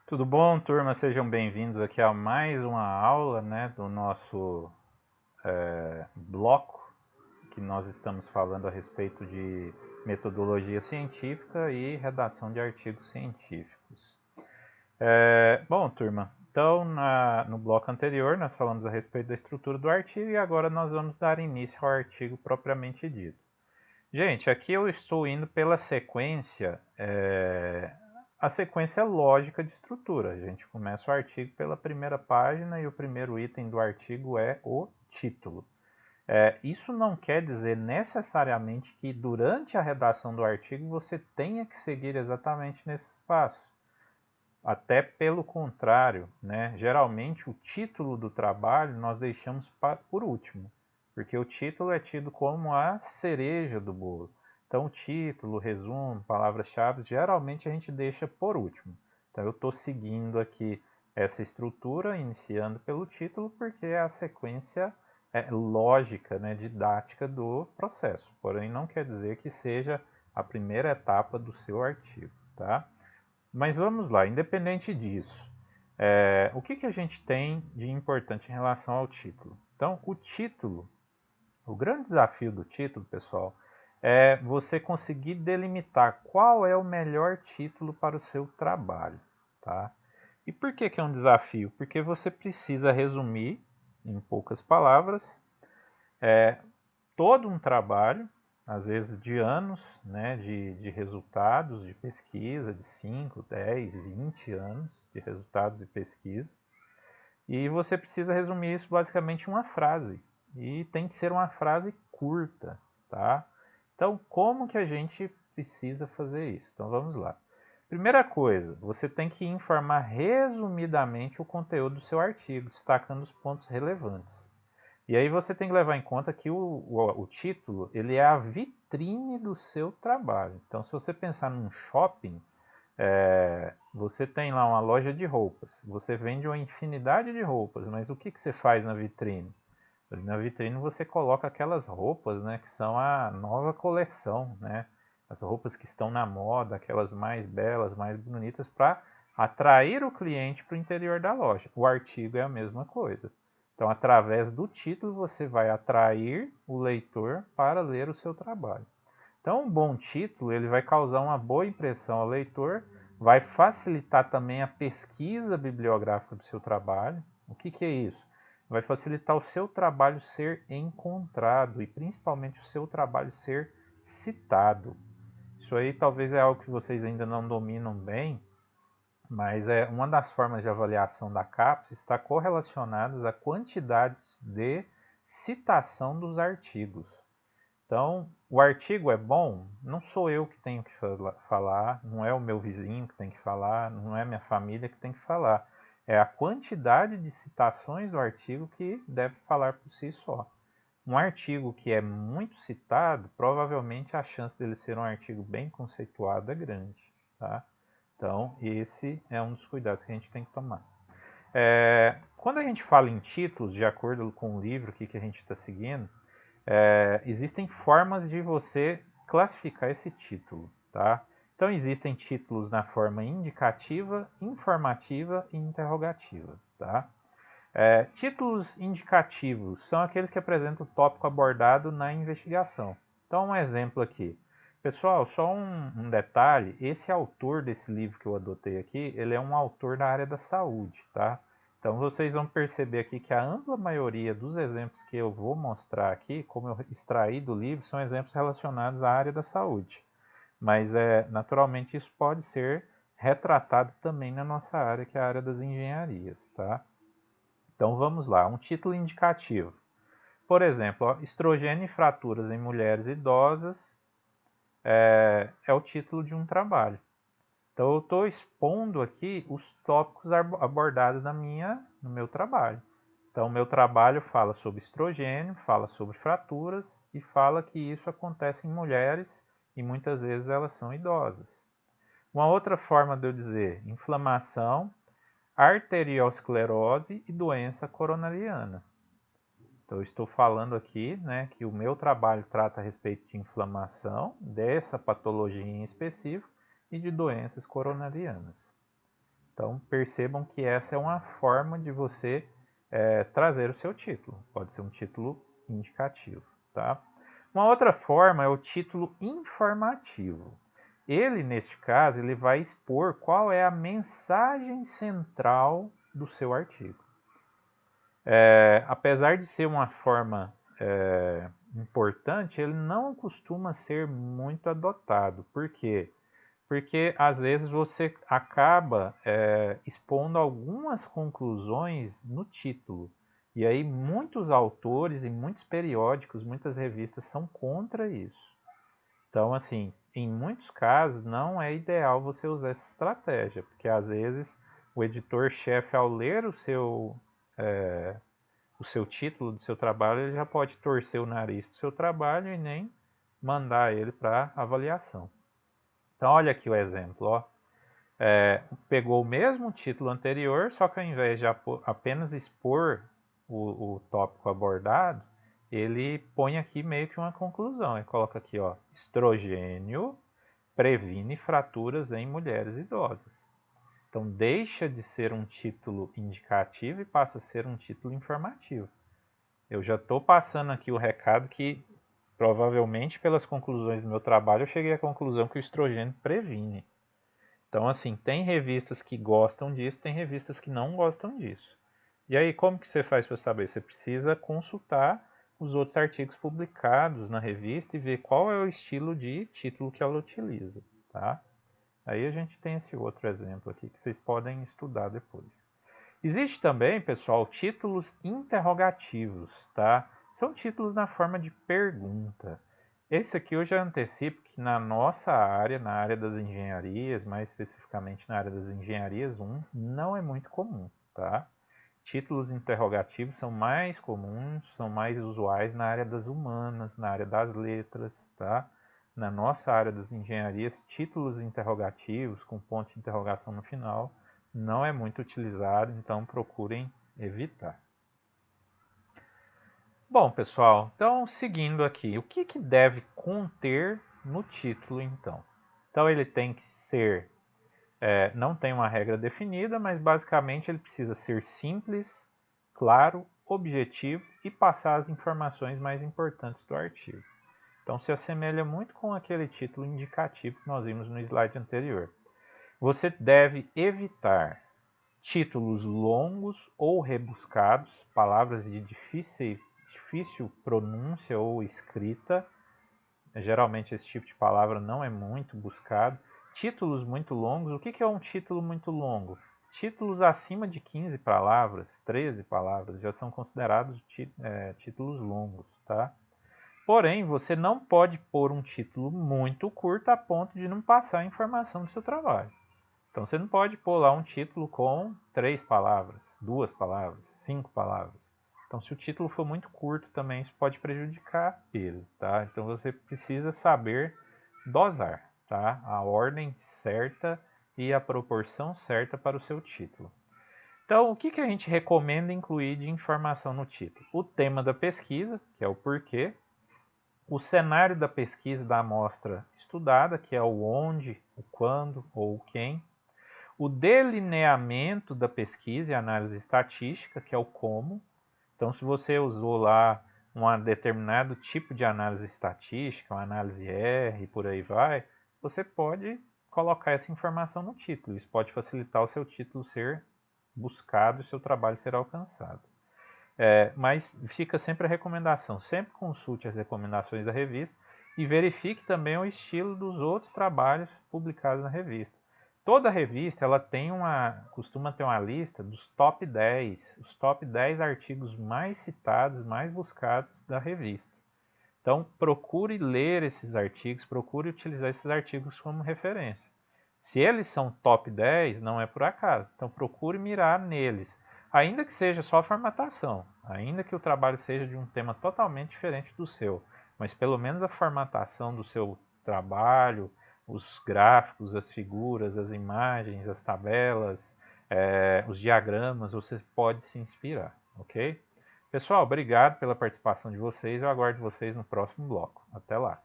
Tudo bom, turma? Sejam bem-vindos aqui a mais uma aula, do nosso bloco, que nós estamos falando a respeito de metodologia científica e redação de artigos científicos. Bom, turma, então no bloco anterior nós falamos a respeito da estrutura do artigo e agora nós vamos dar início ao artigo propriamente dito. Gente, aqui eu estou indo pela sequência, a sequência lógica de estrutura. A gente começa o artigo pela primeira página e o primeiro item do artigo é o título. Isso não quer dizer necessariamente que durante a redação do artigo você tenha que seguir exatamente nesses passos. Até pelo contrário, né? Geralmente o título do trabalho nós deixamos por último, porque o título é tido como a cereja do bolo. Então, o título, resumo, palavras-chave, geralmente a gente deixa por último. Então, eu estou seguindo aqui essa estrutura, iniciando pelo título, porque é a sequência lógica, né, didática do processo. Porém, não quer dizer que seja a primeira etapa do seu artigo, tá? Mas vamos lá, independente disso, o que a gente tem de importante em relação ao título? Então, o título, o grande desafio do título, pessoal, é você conseguir delimitar qual é o melhor título para o seu trabalho, tá? E por que é um desafio? Porque você precisa resumir, em poucas palavras, todo um trabalho, às vezes de anos, né, de resultados de pesquisa, de 5, 10, 20 anos de resultados e pesquisas. E você precisa resumir isso basicamente em uma frase. E tem que ser uma frase curta, tá? Então, como que a gente precisa fazer isso? Então, vamos lá. Primeira coisa, você tem que informar resumidamente o conteúdo do seu artigo, destacando os pontos relevantes. E aí você tem que levar em conta que o título ele é a vitrine do seu trabalho. Então, se você pensar num shopping, você tem lá uma loja de roupas. Você vende uma infinidade de roupas, mas o que você faz na vitrine? Na vitrine você coloca aquelas roupas, né, que são a nova coleção, né? As roupas que estão na moda, aquelas mais belas, mais bonitas, para atrair o cliente para o interior da loja. O artigo é a mesma coisa. Então, através do título, você vai atrair o leitor para ler o seu trabalho. Então, um bom título ele vai causar uma boa impressão ao leitor, vai facilitar também a pesquisa bibliográfica do seu trabalho. O que é isso? Vai facilitar o seu trabalho ser encontrado e principalmente o seu trabalho ser citado. Isso aí talvez é algo que vocês ainda não dominam bem, mas uma das formas de avaliação da CAPES está correlacionada à quantidade de citação dos artigos. Então, o artigo é bom, não sou eu que tenho que falar, não é o meu vizinho que tem que falar, não é minha família que tem que falar. É a quantidade de citações do artigo que deve falar por si só. Um artigo que é muito citado, provavelmente a chance dele ser um artigo bem conceituado é grande. Tá? Então, esse é um dos cuidados que a gente tem que tomar. Quando a gente fala em títulos, de acordo com o livro que a gente está seguindo, existem formas de você classificar esse título, tá? Então existem títulos na forma indicativa, informativa e interrogativa, tá? Títulos indicativos são aqueles que apresentam o tópico abordado na investigação. Então, um exemplo aqui. Pessoal, só um detalhe, esse autor desse livro que eu adotei aqui, ele é um autor da área da saúde, tá? Então vocês vão perceber aqui que a ampla maioria dos exemplos que eu vou mostrar aqui, como eu extraí do livro, são exemplos relacionados à área da saúde. Mas naturalmente isso pode ser retratado também na nossa área, que é a área das engenharias, tá? Então vamos lá, um título indicativo. Por exemplo, estrogênio e fraturas em mulheres idosas é o título de um trabalho. Então eu estou expondo aqui os tópicos abordados no meu trabalho. Então o meu trabalho fala sobre estrogênio, fala sobre fraturas e fala que isso acontece em mulheres e muitas vezes elas são idosas. Uma outra forma de eu dizer inflamação, arteriosclerose e doença coronariana. Então, eu estou falando aqui, né, que o meu trabalho trata a respeito de inflamação, dessa patologia em específico, e de doenças coronarianas. Então percebam que essa é uma forma de você trazer o seu título. Pode ser um título indicativo, tá? Uma outra forma é o título informativo. Ele, neste caso, ele vai expor qual é a mensagem central do seu artigo. Apesar de ser uma forma importante, ele não costuma ser muito adotado. Por quê? Porque às vezes você acaba expondo algumas conclusões no título. E aí muitos autores e muitos periódicos, muitas revistas são contra isso. Então, assim, em muitos casos não é ideal você usar essa estratégia, porque às vezes o editor-chefe, ao ler o seu título do seu trabalho, ele já pode torcer o nariz para o seu trabalho e nem mandar ele para avaliação. Então, olha aqui o exemplo, ó. Pegou o mesmo título anterior, só que ao invés de apenas expor o tópico abordado, ele põe aqui meio que uma conclusão. Ele coloca aqui, ó, estrogênio previne fraturas em mulheres idosas. Então deixa de ser um título indicativo e passa a ser um título informativo. Eu já estou passando aqui o recado que provavelmente pelas conclusões do meu trabalho eu cheguei à conclusão que o estrogênio previne. Então, assim, tem revistas que gostam disso, tem revistas que não gostam disso. E aí, como que você faz para saber? Você precisa consultar os outros artigos publicados na revista e ver qual é o estilo de título que ela utiliza, tá? Aí a gente tem esse outro exemplo aqui que vocês podem estudar depois. Existe também, pessoal, títulos interrogativos, tá? São títulos na forma de pergunta. Esse aqui eu já antecipo que na nossa área, na área das engenharias, mais especificamente na área das engenharias 1, não é muito comum, tá? Títulos interrogativos são mais comuns, são mais usuais na área das humanas, na área das letras, tá? Na nossa área das engenharias, títulos interrogativos com ponto de interrogação no final não é muito utilizado, então procurem evitar. Bom, pessoal, então seguindo aqui, o que deve conter no título, então? Então ele tem que ser, não tem uma regra definida, mas basicamente ele precisa ser simples, claro, objetivo e passar as informações mais importantes do artigo. Então se assemelha muito com aquele título indicativo que nós vimos no slide anterior. Você deve evitar títulos longos ou rebuscados, palavras de difícil pronúncia ou escrita. Geralmente esse tipo de palavra não é muito buscado. Títulos muito longos. O que é um título muito longo? Títulos acima de 15 palavras, 13 palavras, já são considerados títulos longos, tá? Porém, você não pode pôr um título muito curto a ponto de não passar a informação do seu trabalho. Então você não pode pôr lá um título com 3 palavras, 2 palavras, 5 palavras. Então se o título for muito curto também isso pode prejudicar ele, tá? Então você precisa saber dosar, tá? A ordem certa e a proporção certa para o seu título. Então o que a gente recomenda incluir de informação no título? O tema da pesquisa, que é o porquê. O cenário da pesquisa da amostra estudada, que é o onde, o quando ou o quem. O delineamento da pesquisa e análise estatística, que é o como. Então, se você usou lá um determinado tipo de análise estatística, uma análise R e por aí vai, você pode colocar essa informação no título. Isso pode facilitar o seu título ser buscado e o seu trabalho ser alcançado. Mas fica sempre a recomendação, sempre consulte as recomendações da revista e verifique também o estilo dos outros trabalhos publicados na revista. Toda revista ela costuma ter uma lista dos top 10, os top 10 artigos mais citados, mais buscados da revista. Então procure ler esses artigos, procure utilizar esses artigos como referência. Se eles são top 10, não é por acaso, então procure mirar neles. Ainda que seja só formatação, ainda que o trabalho seja de um tema totalmente diferente do seu, mas pelo menos a formatação do seu trabalho, os gráficos, as figuras, as imagens, as tabelas, os diagramas, você pode se inspirar, ok? Pessoal, obrigado pela participação de vocês, eu aguardo vocês no próximo bloco. Até lá!